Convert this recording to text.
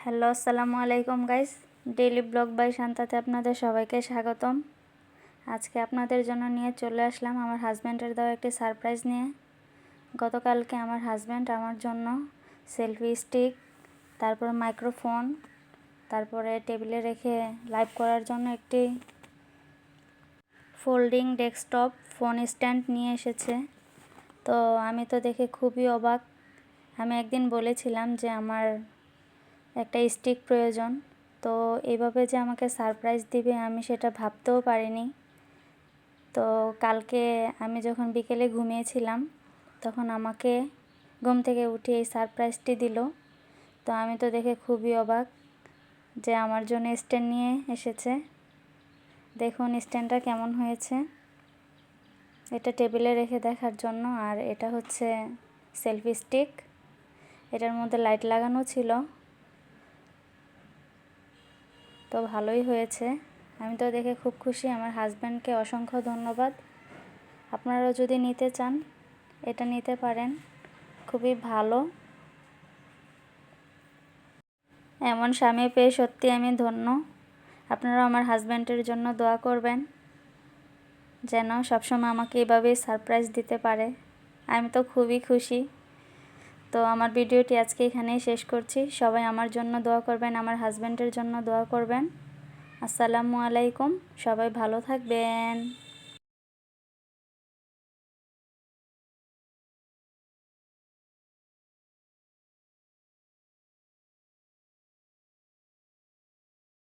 Hello, আসসালামু আলাইকুম guys. Daily blog by শান্তাতে আপনাদের সবাইকে স্বাগতম। আজকে আপনাদের জন্য নিয়ে চলে আসলাম আমার হাজব্যান্ডের দেওয়া একটি সারপ্রাইজ নিয়ে। গতকালকে আমার হাজব্যান্ড আমার জন্য সেলফি স্টিক, তারপর মাইক্রোফোন, তারপরে টেবিলে রেখে লাইভ করার জন্য একটি ফোল্ডিং ডেস্কটপ ফোন স্ট্যান্ড নিয়ে এসেছে। তো আমি তো দেখে খুবই অবাক। আমি একদিন বলেছিলাম যে আমার একটা স্টিক প্রয়োজন, তো এইভাবে যে আমাকে সারপ্রাইজ দিবে আমি সেটা ভাবতেও পারিনি। তো কালকে আমি যখন বিকেলে ঘুমিয়েছিলাম তখন আমাকে ঘুম থেকে উঠে এই সারপ্রাইজটি দিল। তো আমি তো দেখে খুবই অবাক যে আমার জন্য স্ট্যান্ড নিয়ে এসেছে। দেখুন স্ট্যান্ডটা কেমন হয়েছে, এটা টেবিলে রেখে দেখার জন্য। আর এটা হচ্ছে সেলফি স্টিক, এটার মধ্যে লাইট লাগানো ছিল। তো ভালোই হয়েছে, আমি তো দেখে খুব খুশি। আমার হাজব্যান্ডকে অসংখ্য ধন্যবাদ। আপনারাও যদি নিতে চান এটা নিতে পারেন, খুবই ভালো। এমন স্বামী পেয়ে সত্যি আমি ধন্য। আপনারাও আমার হাজব্যান্ডের জন্য দোয়া করবেন যেন সবসময় আমাকে এভাবেই সারপ্রাইজ দিতে পারে। আমি তো খুবই খুশি। তো আমার ভিডিওটি আজকে এখানেই শেষ করছি। সবাই আমার জন্য দোয়া করবেন, আমার হাজব্যান্ডের জন্য দোয়া করবেন। আসসালামু আলাইকুম, সবাই ভালো থাকবেন।